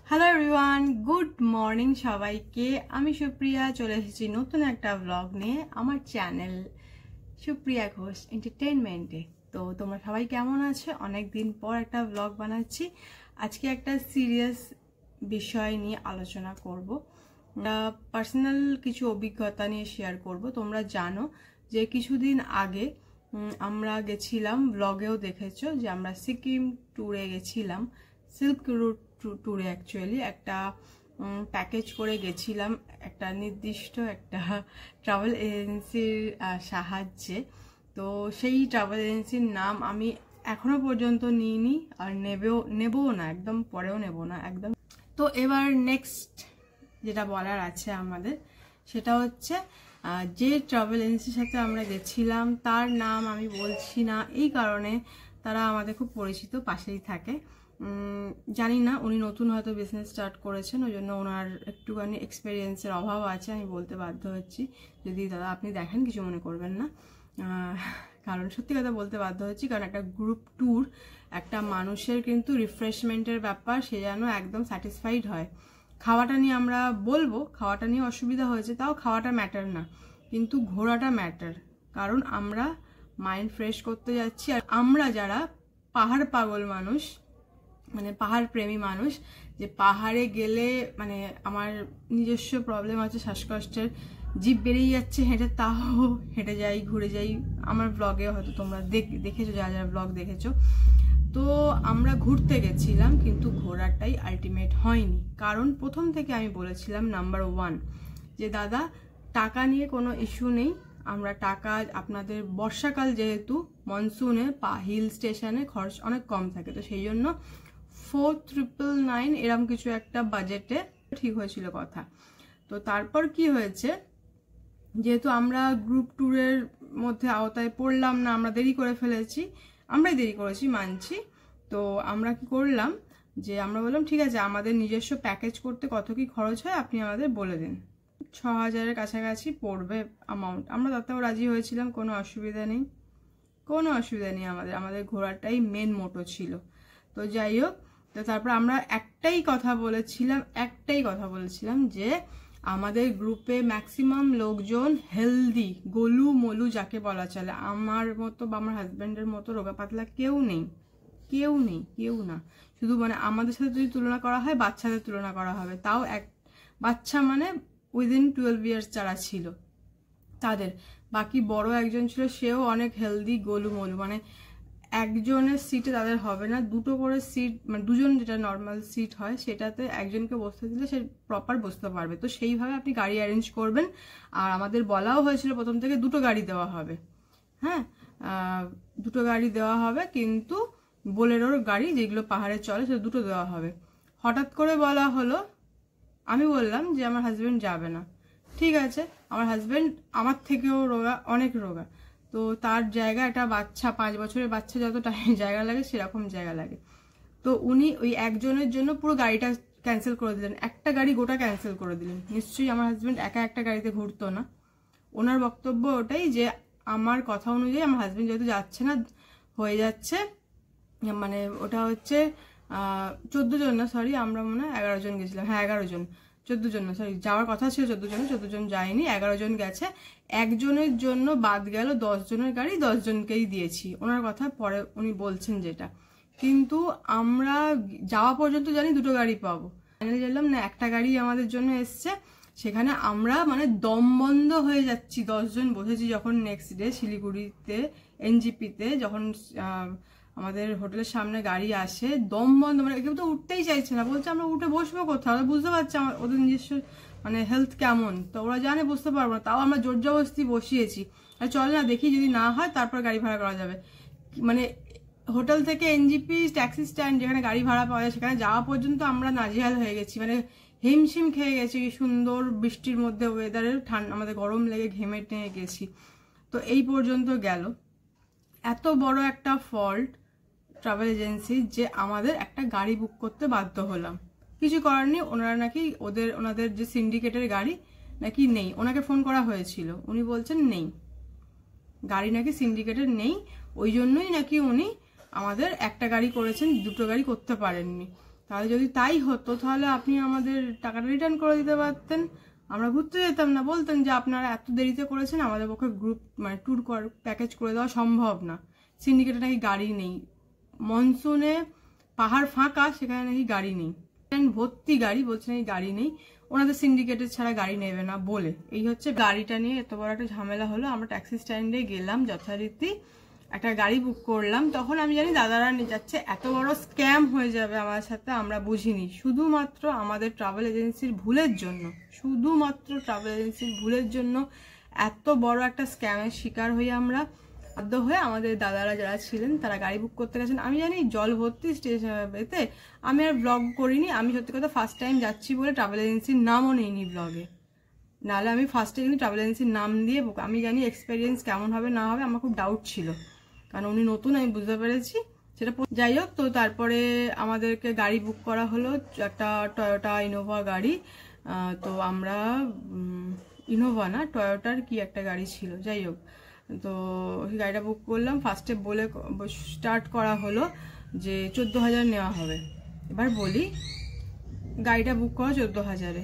Hello everyone, good morning সবাইকে। আমি সুপ্রিয়া চলে এসেছি নতুন একটা ব্লগ নিয়ে আমার চ্যানেল সুপ্রিয়া ঘোষ এন্টারটেইনমেন্টে। তো তোমরা সবাই কেমন আছো? অনেক দিন পর একটা ব্লগ বানাচ্ছি। আজকে একটা সিরিয়াস বিষয় নিয়ে আলোচনা করব, পার্সোনাল কিছু অভিজ্ঞতা নিয়ে শেয়ার করব। তোমরা জানো যে কিছুদিন আগে আমরা গেছিলাম, ব্লগেও দেখেছো যে আমরা সিকিম ট্যুরে গেছিলাম। সিল্ক রুট ট্যুরে অ্যাকচুয়ালি একটা প্যাকেজ করে গেছিলাম একটা নির্দিষ্ট একটা ট্রাভেল এজেন্সির সাহায্যে। তো সেই ট্রাভেল এজেন্সির নাম আমি এখনো পর্যন্ত নিইনি, আর নেবও না, একদম পরেও নেব না একদম। তো এবার নেক্সট যেটা বলার আছে আমাদের, সেটা হচ্ছে যে ট্রাভেল এজেন্সির সাথে আমরা গেছিলাম তার নাম আমি বলছি না, এই কারণে তারা আমাদের খুব পরিচিত, পাশেই থাকে। জানি না, উনি নতুন হয়তো বিজনেস স্টার্ট করেছেন, ওই জন্য ওনার একটুখানি এক্সপিরিয়েন্সের অভাব আছে, আমি বলতে বাধ্য হচ্ছি। যদি দাদা আপনি দেখেন কিছু মনে করবেন না, কারণ সত্যি কথা বলতে বাধ্য হচ্ছি, কারণ একটা গ্রুপ ট্যুর একটা মানুষের কিন্তু রিফ্রেশমেন্টের ব্যাপার, সে যেন একদম স্যাটিসফাইড হয়। খাওয়াটা নিয়ে আমরা বলবো, খাওয়াটা নিয়ে অসুবিধা হয়েছে, তাও খাওয়াটা ম্যাটার না, কিন্তু ঘোরাটা ম্যাটার, কারণ আমরা মাইন্ড ফ্রেশ করতে যাচ্ছি। আর আমরা যারা পাহাড় পাগল মানুষ, মানে পাহাড় প্রেমী মানুষ, যে পাহাড়ে গেলে মানে আমার নিজস্ব প্রবলেম আছে শ্বাসকষ্টের, জিভ বেরিয়ে যাচ্ছে হেঁটে, তাও হেঁটে যাই, ঘুরে যাই। আমার ব্লগে হয়তো তোমরা দেখেছো, যারা যারা ব্লগ দেখেছো। তো আমরা ঘুরতে গেছিলাম, কিন্তু ঘোরাটাই আলটিমেট হয়নি, কারণ প্রথম থেকে আমি বলেছিলাম নাম্বার 1 যে দাদা টাকা নিয়ে কোনো ইস্যু নেই, আমরা টাকা আপনাদের বর্ষাকাল যেহেতু মনসুনে হিল স্টেশনে খরচ অনেক কম থাকে, তো সেই জন্য 4999 এরকম কিছু একটা বাজেটে ঠিক হয়েছিল কথা। তো তারপর কি হয়েছে, যেহেতু আমরা গ্রুপ ট্যুরের মধ্যে আওতায় পড়লাম না, আমরা দেরি করে ফেলেছি, আমরাই দেরি করেছি মানছি। তো আমরা কি করলাম, যে আমরা বললাম ঠিক আছে আমাদের নিজস্ব প্যাকেজ করতে কত কি খরচ হয় আপনি আমাদের বলে দিন। 6000-এর কাছাকাছি পড়বে অ্যামাউন্ট। আমরা তাতেও রাজি হয়েছিলাম, কোনো অসুবিধা নেই, কোনো অসুবিধা নেই, আমাদের ঘোরাটাই মেন মোটো ছিল। তো যাই হোক, তো তারপর আমরা একটাই কথা বলেছিলাম যে আমাদের গ্রুপে ম্যাক্সিমাম লোকজন হেলদি, গোলু মোলু যাকে বলা চলে, আমার মতো বা আমার হাজব্যান্ডের মতো রোগা পাতলা কেউ নেই, কেউ না। শুধু মানে আমাদের সাথে যদি তুলনা করা হয়, বাচ্চাদের তুলনা করা হবে, তাও এক বাচ্চা মানে উইদিন 12 ইয়ার্স যারা ছিল তাদের, বাকি বড় একজন ছিল, সেও অনেক হেলদি গোলু মোলু, মানে একজনের সিটে তাদের হবে না, দুটো করে সিট, মানে দুজন যেটা নর্মাল সিট হয় সেটাতে একজনকে বসতে দিলে সে প্রপার বসতে পারবে। তো সেইভাবে আপনি গাড়ি অ্যারেঞ্জ করবেন। আর আমাদের বলাও হয়েছিল প্রথম থেকে দুটো গাড়ি দেওয়া হবে, হ্যাঁ দুটো গাড়ি দেওয়া হবে, কিন্তু বোলেরোর গাড়ি যেগুলো পাহাড়ে চলে সে দুটো দেওয়া হবে। হঠাৎ করে বলা হলো, আমি বললাম যে আমার হাজব্যান্ড যাবে না। ঠিক আছে, আমার হাজব্যান্ড আমার থেকেও রোগা, অনেক রোগা, তো তার জায়গা একটা বাচ্চা, 5 বছরের বাচ্চা যত জায়গা লাগে সেরকম জায়গা লাগে। তো উনি ওই একজনের জন্য পুরো গাড়িটা ক্যান্সেল করে দিলেন, একটা গাড়ি গোটা ক্যান্সেল করে দিলেন। নিশ্চয়ই আমার হাজব্যান্ড একা একটা গাড়িতে ঘুরতো না। ওনার বক্তব্য ওটাই যে আমার কথা অনুযায়ী আমার হাজব্যান্ড যেহেতু যাচ্ছে না, হয়ে যাচ্ছে, মানে ওটা হচ্ছে 14 জন না, সরি আমরা মনে হয় 11 জন গেছিলাম, হ্যাঁ 11 জন, 14 জন না সরি, যাওয়ার কথা ছিল 14 জন যায়নি, 11 জন গেছে। একজনের জন্য বাদ গেল 10 জনের গাড়ি, 10 জনকেই দিয়েছি, ওনার কথা পরে উনি বলছেন যেটা। কিন্তু আমরা যাওয়া পর্যন্ত জানি দুটো গাড়ি পাবো, ফাইনালি জানলাম না একটা গাড়ি আমাদের জন্য এসছে। সেখানে আমরা মানে দম বন্ধ হয়ে যাচ্ছি, 10 জন বসেছি যখন নেক্সট ডে শিলিগুড়িতে এনজিপিতে, যখন আমাদের হোটেলের সামনে গাড়ি আসে, দম বন্ধ, মানে কেউ তো উঠতেই চাইছে না, বলছে আমরা উঠে বসবো কোথাও, ওরা বুঝতে পারছে ওদের নিজস্ব মানে হেলথ কেমন, তো ওরা জানে বুঝতে পারবো না, তাও আমরা জোর জবরদস্তি বসিয়েছি, আর চল না দেখি যদি না হয় তারপর গাড়ি ভাড়া করা যাবে। মানে হোটেল থেকে এনজিপি ট্যাক্সি স্ট্যান্ড যেখানে গাড়ি ভাড়া পাওয়া যায় সেখানে যাওয়া পর্যন্ত আমরা নাজেহাল হয়ে গেছি, মানে হিমশিম খেয়ে গেছি, সুন্দর বৃষ্টির মধ্যে ওয়েদারে, ঠান্ডা আমাদের গরম লেগে ঘেমে টেনে গেছি। তো এই পর্যন্ত গেল, এত বড় একটা ফল্ট ট্রাভেল এজেন্সি যে আমাদের একটা গাড়ি বুক করতে বাধ্য হলাম। কিছু করার নেই, ওনারা নাকি ওনাদের যে সিন্ডিকেটের গাড়ি নাকি নেই, ওনাকে ফোন করা হয়েছিল, উনি বলছেন নেই, গাড়ি নাকি সিন্ডিকেটের নেই, ওই জন্যই নাকি উনি আমাদের একটা গাড়ি করেছেন, দুটো গাড়ি করতে পারেননি। তাহলে যদি তাই হতো তাহলে আপনি আমাদের টাকাটা রিটার্ন করে দিতে পারতেন, আমরা ঘুরতে যেতাম না। বলতেন যে আপনারা এত দেরিতে করেছেন, আমাদের পক্ষে গ্রুপ মানে ট্যুর প্যাকেজ করে দেওয়া সম্ভব না, সিন্ডিকেটে নাকি গাড়ি নেই, মনসুনে পাহাড় ফাঁকা, সেখানে নাকি গাড়ি নেই, ভর্তি গাড়ি, বলছে নাকি গাড়ি নেই, ওনাদের সিন্ডিকেটের ছাড়া গাড়ি নেবে না বলে। এই হচ্ছে গাড়িটা নিয়ে এত বড় একটা ঝামেলা হলো। আমরা ট্যাক্সি স্ট্যান্ডে গেলাম, যথারীতি একটা গাড়ি বুক করলাম। তখন আমি জানি দাদারা নিয়ে যাচ্ছে, এত বড় স্ক্যাম হয়ে যাবে আমার সাথে আমরা বুঝিনি। শুধুমাত্র আমাদের ট্রাভেল এজেন্সির ভুলের জন্য, শুধুমাত্র ট্রাভেল এজেন্সির ভুলের জন্য এত বড় একটা স্ক্যামের শিকার হয়ে আমরা বাধ্য হয়ে আমাদের দাদারা যারা ছিলেন তারা গাড়ি বুক করতে গেছেন। আমি জানি জল ভর্তি স্টেশনে, আমি আর ব্লগ করিনি। আমি সত্যি কথা ফার্স্ট টাইম যাচ্ছি বলে ট্রাভেল এজেন্সির নামও নেইনি ব্লগে, নাহলে আমি ফার্স্টে কিন্তু ট্রাভেল এজেন্সির নাম দিয়ে আমি জানি এক্সপিরিয়েন্স কেমন হবে না হবে, আমার খুব ডাউট ছিল, কারণ উনি নতুন, আমি বুঝতে পেরেছি সেটা। যাই হোক, তো তারপরে আমাদেরকে গাড়ি বুক করা হলো, একটা টয়োটা ইনোভা গাড়ি। তো আমরা ইনোভা না, টয়োটার কি একটা গাড়ি ছিল, যাই হোক, তো গাড়িটা বুক করলাম। ফার্স্টে বলে স্টার্ট করা হলো যে 14,000 নেওয়া হবে। এবার বলি, গাড়িটা বুক করা 14,000-এ,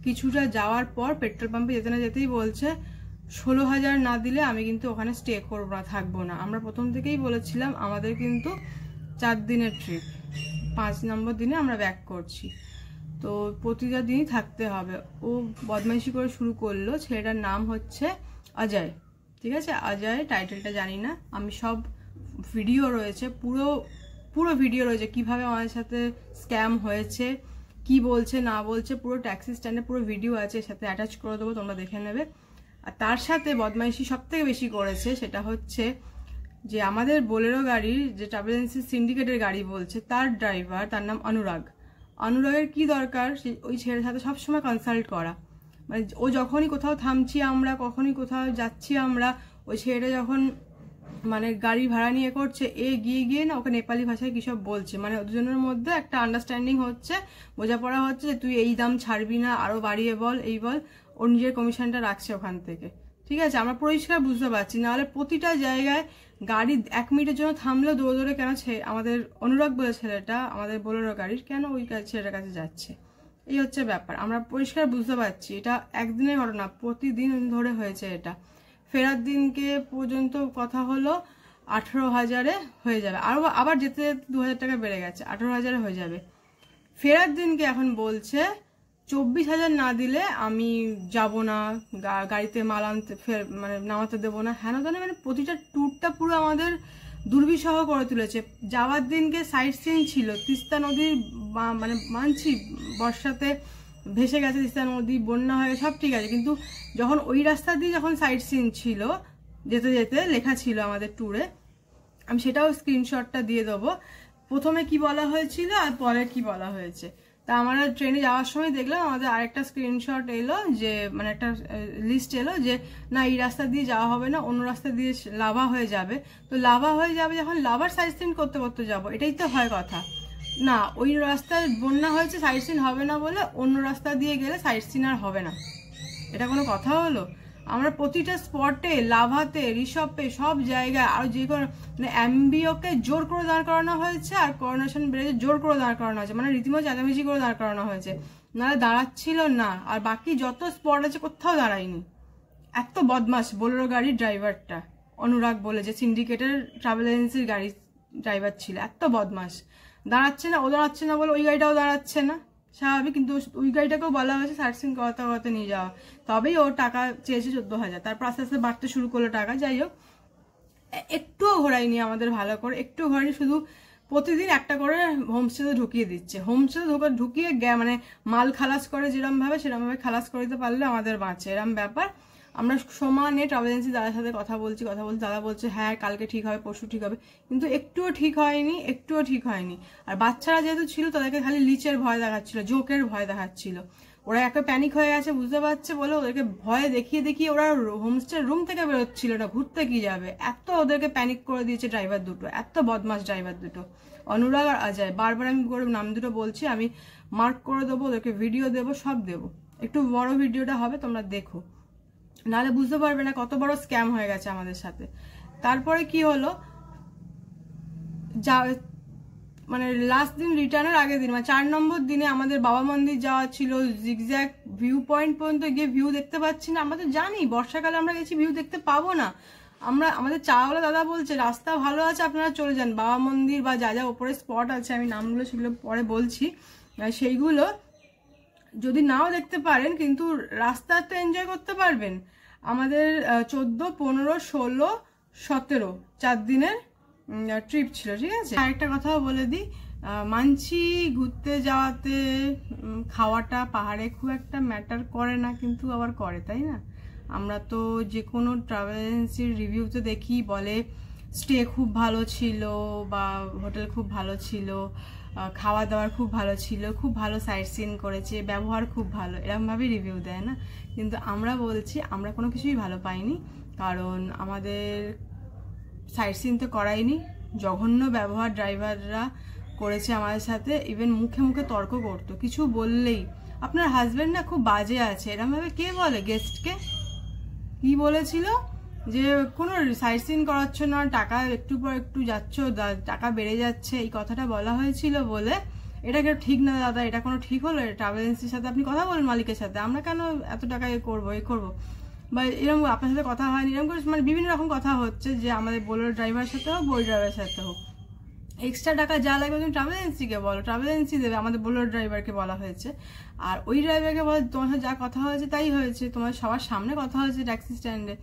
কিছুটা যাওয়ার পর পেট্রোল পাম্পে যেতে না যেতেই বলছে 16,000 না দিলে আমি কিন্তু ওখানে স্টে করবো না, থাকবো না। আমরা প্রথম থেকেই বলেছিলাম আমাদের কিন্তু 4 দিনের ট্রিপ, 5 নম্বর দিনে আমরা ব্যাক করছি, তো প্রতিটা দিনই থাকতে হবে। ও বদমাইশি করে শুরু করলো। ছেলেটার নাম হচ্ছে অজয়, ঠিক আছে, অজয়, টাইটেলটা জানি না আমি, সব ভিডিও রয়েছে, পুরো ভিডিও রয়েছে কিভাবে আমাদের সাথে স্ক্যাম হয়েছে, কি বলছে না বলছে, পুরো ট্যাক্সি স্ট্যান্ডে পুরো ভিডিও আছে, সাথে অ্যাটাচ করে দেবো, তোমরা দেখে নেবে। আর তার সাথে বদমাইশি সব থেকে বেশি করেছে সেটা হচ্ছে যে আমাদের বোলেরো গাড়ির যে ট্রাভেল এজেন্সি সিন্ডিকেটের গাড়ি বলছে, তার ড্রাইভার, তার নাম অনুরাগ। অনুরাগের কি দরকার ওই ছেলের সাথে সবসময় কনসাল্ট করা, মানে ও যখনই কোথাও থামছি আমরা, কখনই কোথাও যাচ্ছি আমরা, ওই ছেলেটা যখন মানে গাড়ি ভাড়া নিয়ে করছে, এ গিয়ে গিয়ে না ওকে নেপালি ভাষায় কি সব বলছে, মানে দুজনের মধ্যে একটা আন্ডারস্ট্যান্ডিং হচ্ছে, বোঝাপড়া হচ্ছে যে তুই এই দাম ছাড়বি না, আরো বাড়িয়ে বল, এই বল, ওর নিজের কমিশনটা রাখছে ওখান থেকে, ঠিক আছে। আমরা পরিষ্কার বুঝতে পারছি, নাহলে প্রতিটা জায়গায় গাড়ি 1 মিনিটের জন্য থামলেও দৌড়ে দৌড়ে কেন আমাদের অনুরাগ বলে ছেলেটা, আমাদের বোলেরো গাড়ির, কেন ওই ছেলেটার কাছে যাচ্ছে, এই হচ্ছে ব্যাপার। আমরা পরিষ্কার বুঝতে পারছি এটা একদিনের ঘটনা, প্রতিদিন ধরে হয়েছে এটা। ফেরার দিনকে পর্যন্ত কথা হলো 18,000-এ হয়ে যাবে, আবার যেতে যেতে 2,000 টাকা বেড়ে গেছে, 18,000-এ হয়ে যাবে। ফেরার দিনকে এখন বলছে 24,000 না দিলে আমি যাব না, গাড়িতে মাল আনতে মানে নামাতে দেবো না, হেন তেন, মানে প্রতিটা ট্যুরটা পুরো আমাদের দুর্বিষহ করে তুলেছে। যাওয়ার দিনকে সাইট সিন ছিল, তিস্তা নদীর মানে মানছি বর্ষাতে ভেসে গেছে তিস্তা নদী, বন্যা হয়ে গেছে, সব ঠিক আছে, কিন্তু যখন ওই রাস্তা দিয়ে যখন সাইট সিন ছিল, যেতে যেতে লেখা ছিল আমাদের ট্যুরে, আমি সেটাও স্ক্রিনশটটা দিয়ে দেবো, প্রথমে কি বলা হয়েছিল আর পরে কি বলা হয়েছে। তা আমরা ট্রেনে যাওয়ার সময় দেখলাম আমাদের আরেকটা স্ক্রিনশট এলো, যে মানে একটা লিস্ট এলো যে না এই রাস্তা দিয়ে যাওয়া হবে না, অন্য রাস্তা দিয়ে লাভা হয়ে যাবে। তো লাভা হয়ে যাবে যখন, লাভার সাইট সিন করতে করতে যাবো, এটাই তো হয় কথা না। ওই রাস্তায় বন্যা হয়েছে, সাইট সিন হবে না বলে অন্য রাস্তা দিয়ে গেলে সাইট সিন আর হবে না, এটা কোনো কথা হলো? আমরা প্রতিটা স্পটে, লাভাতে, রিসপে, সব জায়গায়, আর যে কোনো মানে এমবিওকে জোর করে দাঁড় করানো হয়েছে, আর করোনেশন ব্রিজে জোর করে দাঁড় করানো হয়েছে, মানে রীতিমতো চেঁচামেচি করে দাঁড় করানো হয়েছে, নাহলে দাঁড়াচ্ছিল না। আর বাকি যত স্পট আছে কোথাও দাঁড়ায়নি। এত বদমাস বোলেরো গাড়ির ড্রাইভারটা, অনুরাগ বলে, যে সিন্ডিকেটের ট্রাভেল এজেন্সির গাড়ি ড্রাইভার ছিল, এত বদমাস। দাঁড়াচ্ছে না, ও দাঁড়াচ্ছে না বলে ওই গাড়িটাও দাঁড়াচ্ছে না, স্বাভাবিক, কিন্তু ওই গাড়িটাকেও বলা হয়েছে সার্চিং করতে করতে নিয়ে যাওয়া, তবেই ওর টাকা চেয়েছে 14,000, তারপর আস্তে আস্তে বাড়তে শুরু করলো টাকা। যাই হোক, একটুও ঘোরায়নি আমাদের ভালো করে, একটু ঘোরায়নি, শুধু প্রতিদিন একটা করে হোমস্টেতে ঢুকিয়ে দিচ্ছে, হোমস্টেতে ঢুকিয়ে মানে মাল খালাস করে যেরকম ভাবে সেরকম ভাবে খালাস করে দিতে পারলে আমাদের বাঁচে, এরকম ব্যাপার। আমরা সমানে ট্রাভেল এজেন্সি দাদার সাথে কথা বলছি, দাদা বলছে হ্যাঁ কালকে ঠিক হবে, পরশু ঠিক হবে, কিন্তু একটুও ঠিক হয়নি। আর বাচ্চারা যেহেতু ছিল তাদেরকে খালি লিচের ভয় দেখাচ্ছিল, জোকের ভয় দেখাচ্ছিল, ওরা একটা প্যানিক হয়ে গেছে বুঝতে পারছে বলে ওদেরকে ভয় দেখিয়ে দেখিয়ে ওরা হোমস্টে রুম থেকে বেরোচ্ছিল না, ঘুরতে কি যাবে, এত ওদেরকে প্যানিক করে দিয়েছে ড্রাইভার দুটো, এত বদমাস ড্রাইভার দুটো, অনুরাগ আর অজয়। বারবার আমি করে নাম দুটো বলছি, আমি মার্ক করে দেবো, ওদেরকে ভিডিও দেবো, সব দেবো, একটু বড় ভিডিওটা হবে, তোমরা দেখো, নাহলে বুঝতে পারবে না কত বড় স্ক্যাম হয়ে গেছে আমাদের সাথে। তারপরে কি হলো, মানে লাস্ট দিন রিটার্নের আগের দিন মানে 4 নম্বর দিনে আমাদের বাবা মন্দির যাওয়া ছিল। জিগজ্যাগ ভিউ পয়েন্ট পর্যন্ত গিয়ে ভিউ দেখতে পাচ্ছি না। আমরা তো জানি বর্ষাকালে আমরা গেছি ভিউ দেখতে পাবো না। আমাদের চাওয়ালা দাদা বলছে রাস্তা ভালো আছে, আপনারা চলে যান বাবা মন্দির বা যা যা ওপরে স্পট আছে, আমি নামগুলো সেগুলো পরে বলছি, সেইগুলো যদি নাও দেখতে পারেন কিন্তু রাস্তাটা এনজয় করতে পারবেন। আমাদের 14, 15, 16, 17 4 দিনের ট্রিপ ছিল, ঠিক আছে। আরেকটা কথাও বলে দিই, মানছি ঘুরতে যাওয়াতে খাওয়াটা পাহাড়ে খুব একটা ম্যাটার করে না, কিন্তু আবার করে, তাই না? আমরা তো যে কোনো ট্রাভেল এজেন্সির রিভিউতে দেখি বলে স্টে খুব ভালো ছিল বা হোটেল খুব ভালো ছিল, খাওয়া দাওয়ার খুব ভালো ছিল, খুব ভালো সাইট সিন করেছে, ব্যবহার খুব ভালো, এরকমভাবেই রিভিউ দেয় না। কিন্তু আমরা বলছি আমরা কোনো কিছুই ভালো পাইনি, কারণ আমাদের সাইট সিন তো করাইনি, জঘন্য ব্যবহার ড্রাইভাররা করেছে আমাদের সাথে। ইভেন মুখে মুখে তর্ক করতো, কিছু বললেই আপনার হাজব্যান্ড না খুব বাজে আছে, এরকমভাবে কে বলে গেস্টকে? কি বলেছিল যে কোনো সাইট সিন করাচ্ছ না, টাকা একটু পর একটু যাচ্ছ, টাকা বেড়ে যাচ্ছে, এই কথাটা বলা হয়েছিল বলে এটাকে ঠিক না দাদা, এটা কোনো ঠিক হলো? ট্রাভেল এজেন্সির সাথে আপনি কথা বলেন মালিকের সাথে, আমরা কেন এত টাকা এ করবো বা এরকম আপনার সাথে কথা হয়নি, এরকম করে মানে বিভিন্ন রকম কথা হচ্ছে যে আমাদের বোলেরো ড্রাইভারের সাথে হোক বই ড্রাইভারের সাথে হোক, এক্সট্রা টাকা যা লাগবে তুমি ট্রাভেল এজেন্সিকে বলো, ট্রাভেল এজেন্সি দেবে। আমাদের বোলেরো ড্রাইভারকে বলা হয়েছে, আর ওই ড্রাইভারকে বলো তোমার সাথে যা কথা হয়েছে তাই হয়েছে, তোমার সবার সামনে কথা হয়েছে ট্যাক্সি স্ট্যান্ডে,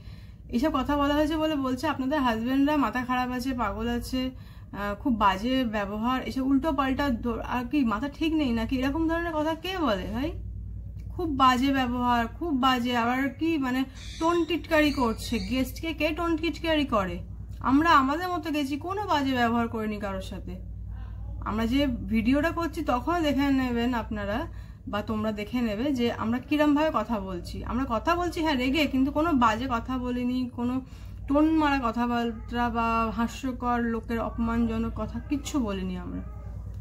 এইসব কথা বলা হয়েছে বলে বলছে আপনাদের হাজব্যান্ডরা মাথা খারাপ আছে, পাগল আছে, খুব বাজে ব্যবহার, এসব উল্টো পাল্টা, আর কি মাথা ঠিক নেই নাকি, এরকম ধরনের কথা কে বলে ভাই? খুব বাজে ব্যবহার, খুব বাজে, আবার কি মানে টোন টিটকারি করছে। গেস্টকে কে টোন টিটকারি করে? আমরা আমাদের মতো গেছি, কোনো বাজে ব্যবহার করিনি কারোর সাথে। আমরা যে ভিডিওটা করছি তখনও দেখে নেবেন আপনারা বা তোমরা দেখে নেবে যে আমরা কিরমভাবে কথা বলছি। আমরা কথা বলছি হ্যাঁ রেগে, কিন্তু কোনো বাজে কথা বলিনি, কোনো টোন মারা কথাবার্তা বা হাস্যকর লোকের অপমানজনক কথা কিচ্ছু বলিনি আমরা,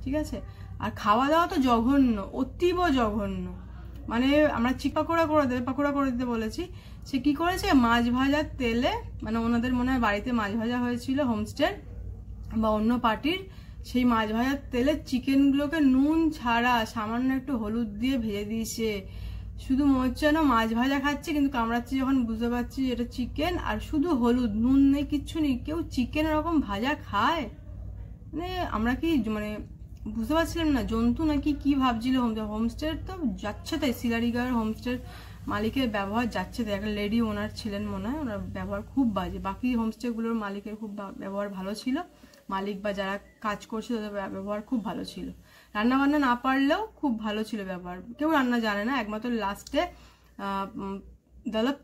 ঠিক আছে। আর খাওয়া দাওয়া তো জঘন্য, অতীব জঘন্য। মানে আমরা পাকোড়া করে দিতে বলেছি, সে কি করেছে মাছ ভাজার তেলে, মানে ওনাদের মনে হয় বাড়িতে মাছ ভাজা হয়েছিল হোমস্টে বা অন্য পার্টির, সেই মাছ ভাজার তেলে চিকেনগুলোকে নুন ছাড়া সামান্য একটু হলুদ দিয়ে ভেজে দিয়েছে। শুধু মনে হচ্ছে না মাছ ভাজা খাচ্ছে, কিন্তু কামড়াচ্ছি যখন বুঝতে পারছি এটা চিকেন, আর শুধু হলুদ, নুন নেই, কিচ্ছু নেই। কেউ চিকেন এরকম ভাজা খায়? মানে আমরা কি মানে বুঝতে পারছিলাম না জন্তু নাকি কি ভাবছিল। হোমস্টে তো যাচ্ছে তাই, শিলারিগার হোমস্টের মালিকের ব্যবহার যাচ্ছে তাই। একটা লেডি ওনার ছিলেন মনে হয়, ওনার ব্যবহার খুব বাজে। বাকি হোমস্টেগুলোর মালিকের খুব ব্যবহার ভালো ছিল, মালিক বা যারা কাজ করছে তাদের ব্যবহার খুব ভালো ছিল। রান্না বান্না না পারলেও খুব ভালো ছিল ব্যবহার। কেউ রান্না জানে না, একমাত্র লাস্টে দালাব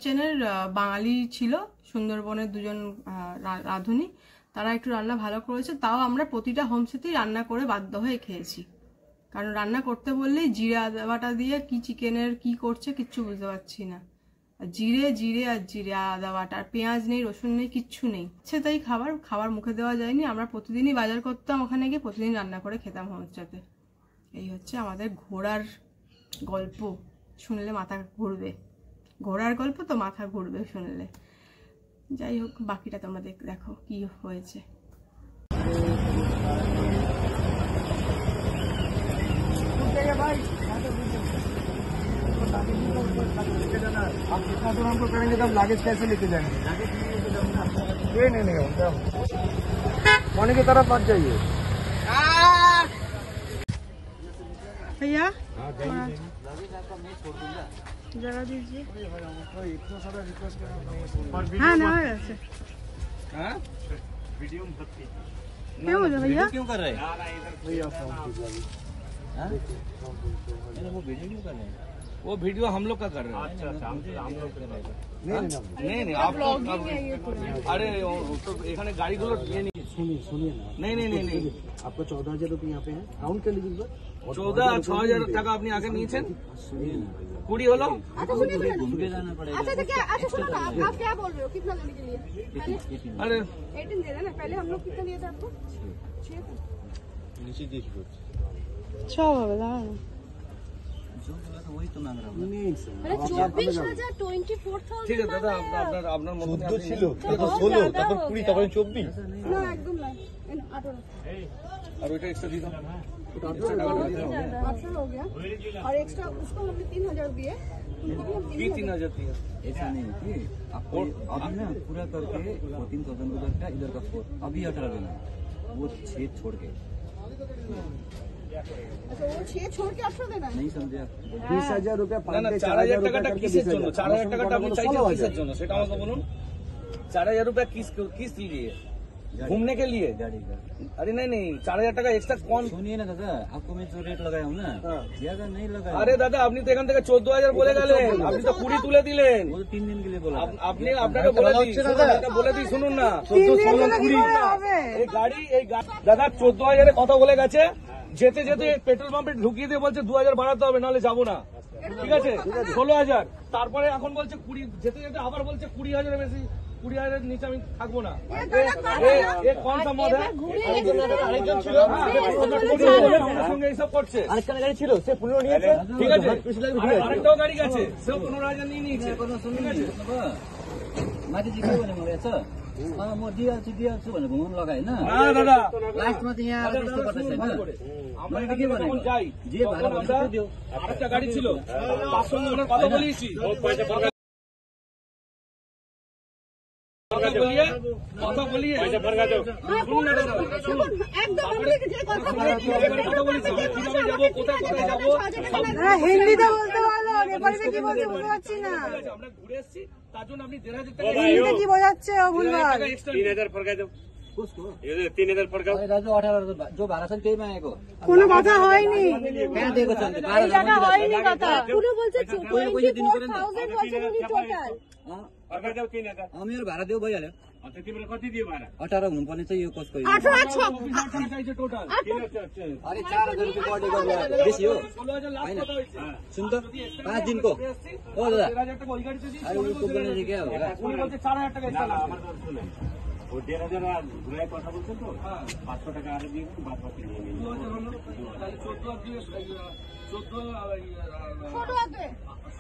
চেনের বাঙালি ছিল, সুন্দরবনের দুজন রাঁধুনি, তারা একটু রান্না ভালো করেছে। তাও আমরা প্রতিটা হোমস্টেতেই রান্না করে বাধ্য হয়ে খেয়েছি, কারণ রান্না করতে বললেই জিরে আদা বাটা দিয়ে কি চিকেনের কি করছে কিচ্ছু বুঝতে পারছি না। জিরে আর আদা বাটা, আর পেঁয়াজ নেই, রসুন নেই, কিচ্ছু নেই। তাই খাবার মুখে দেওয়া যায়নি। আমরা প্রতিদিনই বাজার করতাম, ওখানে গিয়ে প্রতিদিন রান্না করে খেতাম হোমস্টেতে। এই হচ্ছে আমাদের ঘোরার গল্প, শুনলে মাথা ঘুরবে। ঘোরার গল্প তো মাথা ঘুরবে শুনলে। যাই হোক, বাকিটা তোমরা দেখো কি হয়েছে। आप जितना दूर हमको करेंगे तो हम लागेज कैसे लेके जाएंगे? नहीं होने की तरफ मत जाइए भैया, जगह दीजिए। हाँ ना वैसे क्यों बोलो भैया, क्यों कर रहे हैं? वो वीडियो हम लोग का कर रहे हैं। अच्छा, हम लोग कर रहे हैं। नहीं आप अरे तो এখানে গাড়িগুলো নিয়ে নি। सुनिए ना। नहीं आपका 14,000 रुपये यहाँ पे है, राउंड कर लीजिए। 14,000 টাকা আপনি আগে নিয়েছেন, 20 হলো। अच्छा सुनो ना, आप क्या बोल रहे हो, कितना लेने के लिए? अरे 18 दे देना, पहले हम लोग कितना लिए थे आपको? 6 नीचे देखिए, 6 হবে দাঁড়ানো। वही तो मांग रहा हूँ। মানে 24,000 24,000 ঠিক আছে দাদা, আপনার মতো ছিল তখন 16 তারপর 20 তারপর 24 না একদম না 18 আর ওইটা এক্সট্রা দিতাম। 18 हो गया और एक्स्ट्रा उसको हमने 3,000 दिए কি 3000 দিয়ে ऐसा नहीं है कि आपको अभी ना पूरा करके 14,000 उधर का इधर का 4 अभी 18 देना है। वो 6 छोड़ के अच्छा वो 6 छोड़ के 18 देना है नहीं समझे आप? 20,000 रुपया না না 4000 টাকাটা কিসের জন্য? 4000 টাকাটা আপনি চাইছেন কিসের জন্য সেটা আমাকে বলুন। 4000 रुपया किस लिए? घूमने के लिए? गाड़ी का अरे नहीं 4000 টাকা এক্সট্রা কौन? सुनिए ना दादा, आपको मैं जो रेट लगाया हूँ ना ज्यादा नहीं लगाया। আরে দাদা আপনি তো এখান থেকে 14000 বলে গেলেন, আপনি তো 20 তুলে দিলেন। वो तो 3 दिन के लिए बोला था। আপনি আপনাকে বলে দিই শুনুন না, 14 এই গাড়ি দাদা 14000 কথা বলে গেছে, যেতে যেতে পেট্রোল পাম্পে ঢুকিয়ে দিয়ে বলছে 2000 বাড়াতে হবে নাহলে যাবো না। ঠিক আছে 16000, তারপরে এখন বলছে 20, যেতে যেতে আবার বলছে 20000 বেশি, 20000 নিচে আমি থাকবো না। এ কোন সা মদ হ্যাঁ? আরেকজন ছিল আমার সঙ্গে এইসব করছে। আরেকটা গাড়ি ছিল সে 15 নিয়েছে। ঠিক আছে আরেকটাও গাড়ি গেছে, সে 15000 নিয়ে নিয়েছে। ঠিক আছে माथि चाहिँ के भने मलाई छ म दिइहाल्छु भनेर घुमाउनु लगाएँ होइन। না দাদা लास्टमा चाहिँ यहाँ आएर त्यस्तो गर्दैछ होइन। আমরা मैले के যখন भनेको যাই जे भाडा তখন भन्छ আমরা त्यो दियो। আরেকটা গাড়ি ছিল তার সঙ্গে আমরা কথা বলিয়েছি, কথা বলিয়ে শুনুন না দাদা, শুনুন। একদম আমরা যে কথা বলেছি কথা বলেছি কিভাবে যাবো, কোথায় যাবো সব হিন্দিতে বলতে পারলো, নেপালিতে কি বলছে বুঝতে পারছি না। আমরা ঘুরে এসেছি, তার জন্য আপনি 1500 টাকা হিন্দিতে কি বোঝাচ্ছে ও ভুলভাল। 3000 ফরকাই দাও। कसको? ये 3000 फर्काओ। अरे दाजु 18 जो भाडा छ नि त्यही मागेको। কোনো কথা হয়নি, कहाँ दिएको छ अन्त? এই টাকা হয়নি কথা। পুরো বলছে पैसा दिनु पर्यो नि 24,000 বলছে উনি টোটাল फर्काइ दाउ 3000। मेरो भाडा देऊ भइहाल्यो। अच्छा तिमीले कति दियो भाडा? 18 हुनुपर्ने चाहिँ यो कसको? 18 अफिसर चाहिन्छ टोटल। अरे 4000 रुपियाँ बढी गर्नु बेसी हो 16000 लास्ट होइन। कता হইছে? सुन त 5 दिनको ओ दादा 13000 টাকা ওই গাড়িতে দিয়েছি। अरे उसको बोल्ने चाहिँ क्या हो উনি বলছে 4000 টাকা এক্সট্রা লাগবে। আমার কথা শুনেন ও 1,500 ঘুরায় কথা বলছেন তো 500 টাকা আরো দিয়ে দিন বাদ বাকি নিয়ে নিন। 2000 হলো, তাহলে 14 আর 2 14 ছোট আছে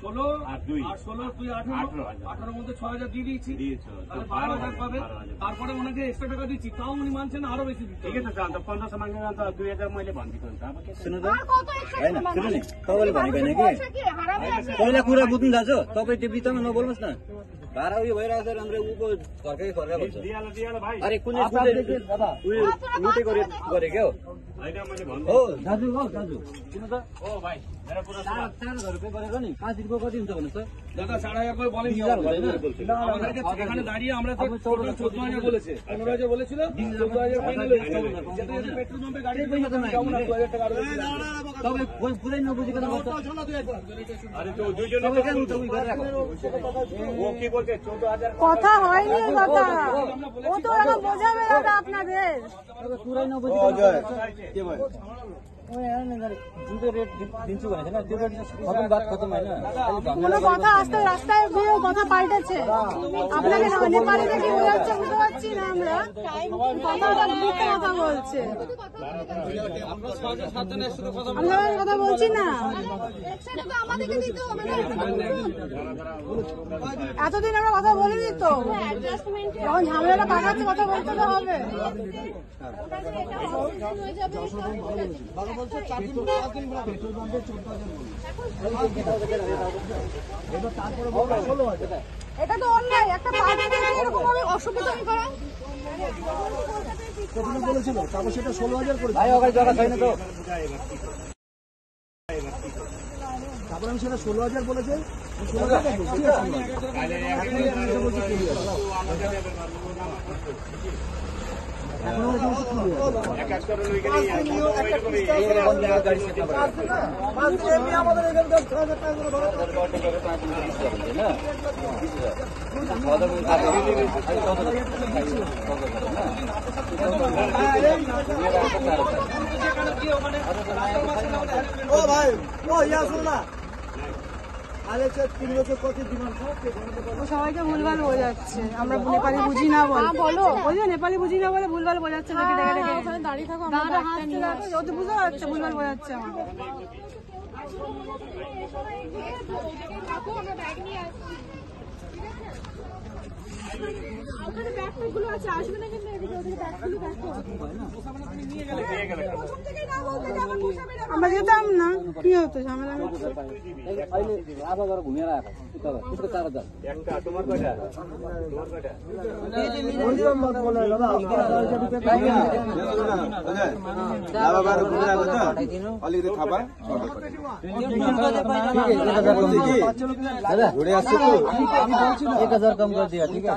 16 আর 2 আর 16 তুই 18 18 মধ্যে 6000 দিয়ে দিয়েছি, দিয়েছো তাহলে 12000 পাবে। তারপরে ওনাকে এক্সট্রা টাকা দিচ্ছি, তাও উনি মানছেন না, আরো বেশি দিতে ঠিক আছে अन्त 1500 माग्ने अन्त 2000 मैले भनिदिएको हुन्छ अब के छ? सुन्नु त আর কত এক্সট্রা होइन सुन्नु नि तपाईँले भनेको होइन বলছে कि কি হারাবে আছে पहिला कुरा बुझ्नु दाजु तपाईँ त्यो बित्तामा नबोल्नुहोस् न। भाडा उयो भइरहेको छ राम्रो ऊको फर्कै भन्छ। दियालो भाइ अरे कुनै उयो लुटे गरे क्या हो हैन मैले भन्नु हो दाजु सुन्नु त ओ भाइ मेरो कुरा 4000 रुपियाँ गरेको नि 5 दिनको कति हुन्छ भन्नुहोस् त। দাদা 4500 করে বলেন কি আমাদেরকে এখানে দাঁড়িয়ে আমরা তো 14000 বলেছে, 15000 বলেছিল, 14000 ফাইনাল হয়েছে। যেতে যেতে পেট্রোল পাম্পে গাড়ি পেয়ে যাবো না, 2000 টাকা আরো বেশি লাগবে। तपाईँ पुरै नबुझिकन बस्छ। अरे त्यो दुईजन तपाईँ कहाँ उता उयो गरिरहेको? ও কি বলছে 14000 কথা হয়নি কথা, ও তো ওরা বোঝাবে দাদা আপনাদের। तपाईँ पुरै नबुझिकन के भयो ओ यार नि जुन चाहिँ रेट दिन्छु भनेको थिएन त्यो रेट खतम बात खतम होइन। কোনো কথা আসতে রাস্তায় গিয়ে কথা পাল্টেছে, আপনাকে নেপালিতে কি বোঝাচ্ছে বুঝতে পারছি না আমরা। কথাটা মিথ্যে কথা বলছে, আমরা কথা বলছি না। এক্সট্রা টাকা আমাদেরকে দিতে হবে না এতদিন আমরা কথা বলিনি তো, অ্যাডজাস্টমেন্ট যখন ঝামেলাটা পাকাচ্ছে কথা বলতে তো হবে। হয়ে যাবে এটা তো অন্যায়, একটা পার্টিতে এরকম ভাবে অসুবিধা করা। বলেছিল তারপর সেটা 16000 করে भाइ अगाडि जग्गा छैन त। তারপর আমি সেটা 16000 বলেছে 16000 বলছি এক কাজ করে লই গেলে गाडी सेट्न पर्यो। আমাদের এখানকার 6000 টাকা করে ভাড়া ও ভাই ও ইয়া শুন না আলেক্সা 3 বছর কত ডিমান্ড ও সবাইকে ভুলভাল বোঝাচ্ছে, আমরা নেপালি বুঝি না বলো, ওই যে নেপালি বুঝি না বলে ভুলভাল বোঝাচ্ছে। ওখানে দাঁড়িয়ে থাকো, দাঁড়া হাসছে, ও তো বুঝতে পারছে ভুলভাল বোঝাচ্ছে আমাকে। কাকু আমরা ব্যাগ নিয়ে আসছি, ঠিক আছে? ওখানে ব্যাগগুলো আছে, আসবে না কিন্তু এদিকে ওদিকে ব্যাগগুলো দেখো। প্রথম থেকেই না বলতে যে আবার পোষাবে না। আমরা যেতাম না, কি হতো ঝামেলা হতো। একটা তোমার কয়টা? তোমার কয়টা? कम कर दिया ठीक है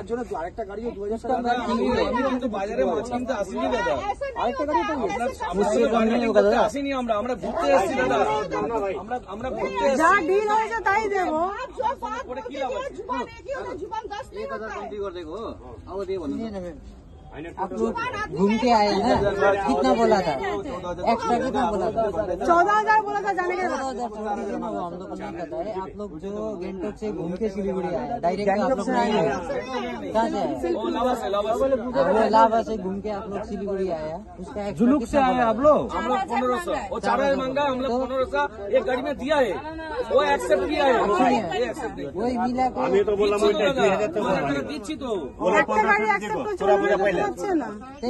কিন্তু বাজারে মাছ কিনতে আসিনি দাদা, ऐसा नहीं होगा, ऐसे মুসলিম বাজারে কিনতে আসিনি আমরা, আমরা ঘুরতে এসেছি দাদা, আমরা ঘুরতে এসেছি। যা ডিল হয়েছে তাই দেবো। आप जो बात बोलते हैं जुबान एक ही होता है, जुबान 10 नहीं होता है। कर देखो अब ये आप लोग घूम के आए हैं ना, कितना बोला था एक्स्ट्रा, कितना बोला था? 14,000 बोला था जाने के बाद। 14,000 हम लोग को नहीं पता है। आप लोग जो गैंगटॉक से घूम के सिलीगुड़ी आए, डायरेक्ट आप लोग नहीं आए, कहाँ से आए? ও লাভা সে वो लाभा से घूम के आप लोग सिलीगुड़ी आया, उसका एक्स्ट्रा जुलूक से आए आप लोग। हम लोग 1500, वो 4,000 मांगा, हम लोग 1500 एक गाड़ी में दिया है, वो एक्सेप्ट किया है, ये एक्सेप्ट किया। वही मिला के আমি তো বললাম ওইটা 2000 তো দিচ্ছি তো একটা গাড়ি accept করছে না, হচ্ছে না।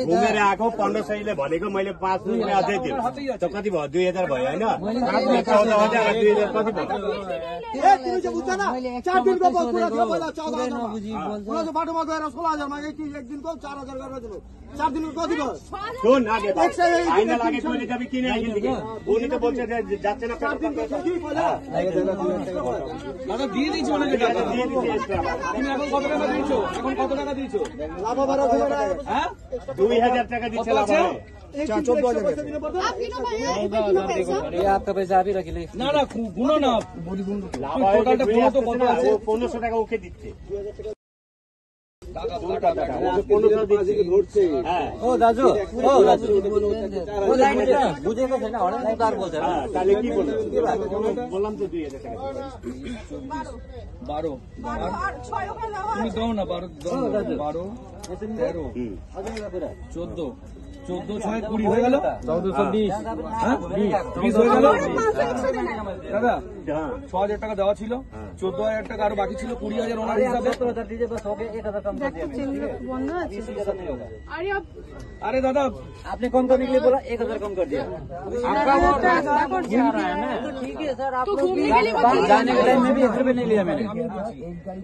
घुमेर आएको 1500 भनेको मैले 5 रुपियाँ अझै दिएँ त कति भयो? 2000 भयो होइन? 14,000 र 2000 कति भयो? चार दिन को नबुझी बोल्छ। बाटोमा गएर 16,000 मागे कि एक दिनको 4,000 गरेर दिनु, 4 दिनको कति भयो? सुन आगे आइन लागेको मैले जब किने आइदिएँ उनी त बोल्छ जाচ্ছে না দাদা দিয়ে দিয়েছি অনেক টাকা। তুমি এখন কত টাকা দিয়েছো? এখন কত টাকা দিয়েছো? হ্যাঁ 2000 টাকা দিচ্ছে লাভ হয়। आप गिनो भैया, गिनो पैसा। ये आपका पैसा आप ही रख ले। না না গুনো না, লাভ হয় টোটালটা গুনো তো কত আছে? ও 1500 টাকা ওকে দিচ্ছে। টাকা 1500 দিচ্ছে। হ্যাঁ ओ दाजु ओ दाजु वो लाइन बुझेको छैन हडा उतार बोल्छ হ্যাঁ তাহলে কি বলবো? বললাম তো 2000 টাকা 12 और 6 का लावा। তুমি দাও না 12 12 13 14 14 6 20 হয়ে গেল 1420 হ্যাঁ 20 হয়ে গেল দাদা। হ্যাঁ 6000 টাকা দেওয়া ছিল, 14,000 টাকা আরো বাকি ছিল, 20,000 ওনার হিসাবে। 70,000 दीजिए बस हो गया, 1,000 कम कर दिया मैंने। বন্ধ আছে। 20,000 नहीं होगा। अरे अब আরে দাদা आपने कम करने के लिए बोला, 1,000 कम कर दिया। आपका वो रास्ता पर जा रहा है ना, तो ठीक है सर। आप तो लोग घूमने के लिए बता- जाने के टाइम में भी 1 रुपए नहीं लिया मैंने।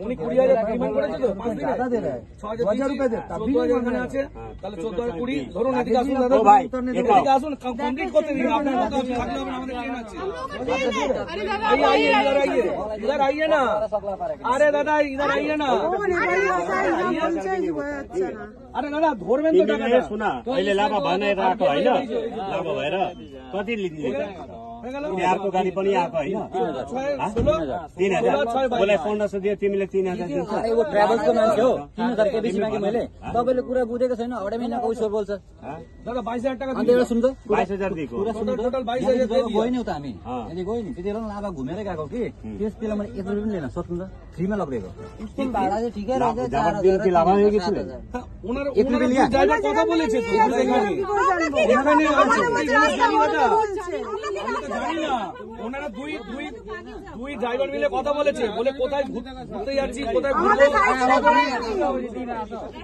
উনি 20,000 ডিমান্ড করেছে তো 5 দিনে ज्यादा दे रहा है। 6,000 রুপয়ে দেন, 14,000 এখানে আছে, তাহলে 14,000 20 ধরুন। এদিকে আসুন দাদা, ও ভাই, এদিকে আসুন, কমপ্লিট করতে দিন। আপনার কথা থাকলে হবে না, আমাদের ট্রেন আছে। अरे दादा आइए आइए इधर आइए, इधर आइए ना। अरे दादा इधर आइए ना। ও নেপালি ভাষায় যা বলছে বোঝা না। अरे दादा ধরবেন তো টাকাটা। तिमीले सुन अहिले लाभा भनेर आएको होइन? लाभा भएर कति लिन्छ? अर्को गाडी पनि आएको होइन? 3,000 बोले 1500 दियो, तिमीले 3,000 दिन्छ। अरे वो ट्राभल्स को मान्छे हो, 3,000 के बेसी मागे मैले। तपाईँले कुरा बुझेको छैन, हडे महिनाको उसो बोल्छ। दादा 22,000 টাকা अन्त एउटा सुन्नु त, 22,000 दिएको। टोटल 22,000 गयो गयो नि उता हामी अँ। यदि गयो नि त्यति बेला लाभा घुमेर गएको कि त्यस बेला मैले 1 रुपियाँ पनि लिएन, सोध्नु त, फ्रीमा लगिरहेको। उसको भाड़ा से ठीक है रहते जबरदस्ती की लाभा হয়ে গেছিল। ওনার एक रुपये लिया। ড্রাইভার কথা বলেছে তো এখানে। ওখানে নিয়ে আসছে। বলছে। আমি তো জানি না, ওনারা দুই ড্রাইভার মিলে কথা বলেছে, বলে কোথায় ঘুরতে যাচ্ছি, কোথায় ঘুরবো। আমাদের সাইড সিনে করায়নি।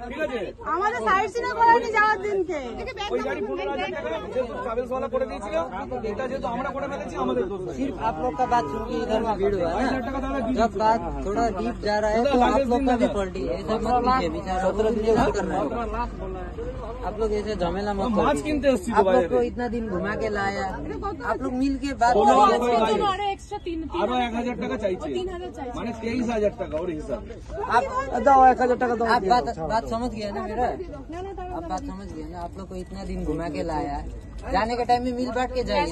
ঠিক আছে, আমাদের সাইড সিনে করায়নি যাওয়ার দিনকে। ওই গাড়ি 15,000 টাকা যেহেতু ট্রাভেলস वाला করে দিয়েছিল, এটা যেহেতু আমরা করে ফেলেছি, আমাদের দোষ নেই। सिर्फ आप लोग का बात सुन के इधर में भीड़ हुआ है 22,000 টাকা তাহলে ना। जब बात थोड़ा डीप जा रहा है तो आप लोग का भी पलटी है, ऐसा मत कीजिए बेचारा। 17 दिन मत करना है। आप लोग ऐसे झमेला मत মাছ करिए। কিনতে এসছি তো आप लोग বাজারে। को इतना दिन घुमा के लाया, आप लोग मिल के बात बोलो, करिए। कोई बात नहीं। अरे एक्स्ट्रा 3 আরো 1,000 টাকা চাইছে, 3,000 चाहिए। মানে 23,000 টাকা ওর হিসাব। आप 1,000 टाका दो। आप बात समझ गए ना मेरा? आप बात समझ गए ना? आप लोग को इतना दिन घुमा के लाया, जाने के टाइम में मिल बांट के जाइए। नहीं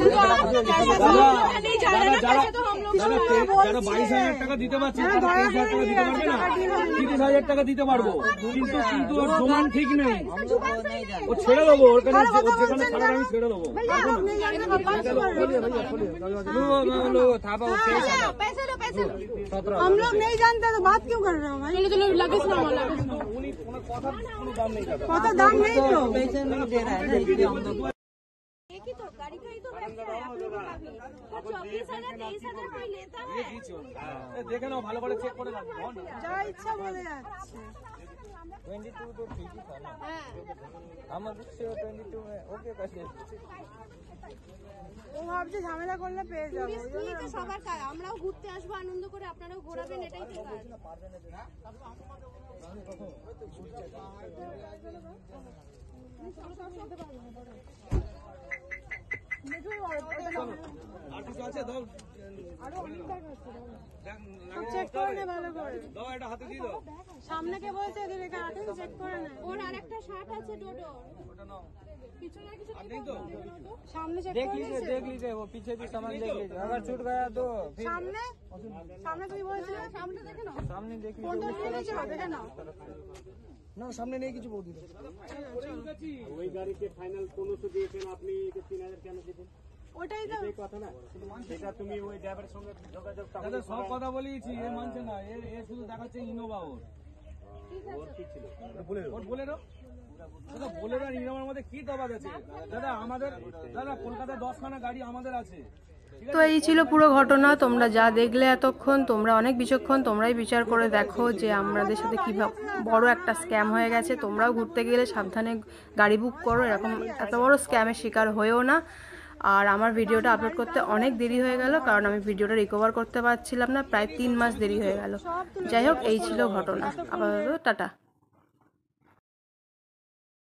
जा रहा है ना, पैसे तो हम लोग যারা 22,000 টাকা দিতে পারছে তারা 23,000 টাকা দিতে পারবে না, 30,000 টাকা দিতে পারবো, কিন্তু ওর জমান ঠিক নেই। ও ছেড়ে দেবো, ওর কাছে যেখানে ছাড়ার আমি ছেড়ে দেবো। पैसे लो, पैसे लो। हम लोग नहीं जानते तो बात क्यों कर रहे हो भाई? चलो चलो लगेज ना वाला। উনি ওনার কথার কোনো দাম নেই। কত দাম নেই তো। पैसे नहीं दे रहा है ना, इसलिए हम लोग एक ही तो गाड़ी का ही तो ₹24,000 कोई लेता है? দেখে নাও ভালো করে চেক করে রাখো যা ইচ্ছা বলে যাচ্ছে। 22 तो ठीक ही था ना হ্যাঁ আমাদের সে 22 में ओके कैसे ও ভাবছে ঝামেলা করলে পেয়ে যাবো। টুরিস্ট নিয়ে তো সবার কাজ, আমরাও ঘুরতে আসবো আনন্দ করে, আপনারাও ঘোরাবেন, এটাই তো কাজ। আর কিছু আছে দাও চেক করে নে ভালো করে। দাও এটা হাতে দিয়ে দাও সামনে কে বলছে এদিকে কাটুন চেক করে নে। ওর আরেকটা শার্ট আছে ডোডো, ওটা নাও পিছনে কিছু আর নেই তো সামনে চেক देख করে लीजिए নিয়েছে? देख लीजिए वो पीछे भी सामान देख लीजिए अगर छूट गया तो फिर সামনে সামনে তুমি বলছিলে সামনে দেখে নাও। सामने देख কোনটা लीजिए নিয়ে গেছিল দেখে নাও। ना सामने नहीं कुछ बोल दीजिए ওই গাড়িতে ফাইনাল 1500 দিয়েছেন আপনি 3000 কেন দিবেন? ওটাই তো এই কথা না, সেটা তুমি ওই ড্রাইভারের সঙ্গে যোগাযোগ দাদা সব কথা বলেছি, এ মানছে না, এ শুধু দেখাচ্ছে ইনোভা ওর ওর বোলেরো। দাদা বোলেরো আর ইনোভার মধ্যে কি তফাৎ আছে? দাদা আমাদের দাদা কলকাতায় 10খানা গাড়ি আমাদের আছে। তো এই ছিল পুরো ঘটনা। তোমরা যা দেখলে এতক্ষণ, তোমরা অনেক বিচক্ষণ, তোমরাই বিচার করে দেখো যে আমাদের সাথে কিভাবে বড় একটা স্ক্যাম হয়ে গেছে। তোমরাও ঘুরতে গেলে সাবধানে গাড়ি বুক করো, এরকম এত বড় স্ক্যামের শিকার হয়েও না। আর আমার ভিডিওটা আপলোড করতে অনেক দেরি হয়ে গেল, কারণ আমি ভিডিওটা রিকভার করতে পারছিলাম না, প্রায় 3 মাস দেরি হয়ে গেল। যাই হোক, এই ছিল ঘটনা। আপাতত টাটা।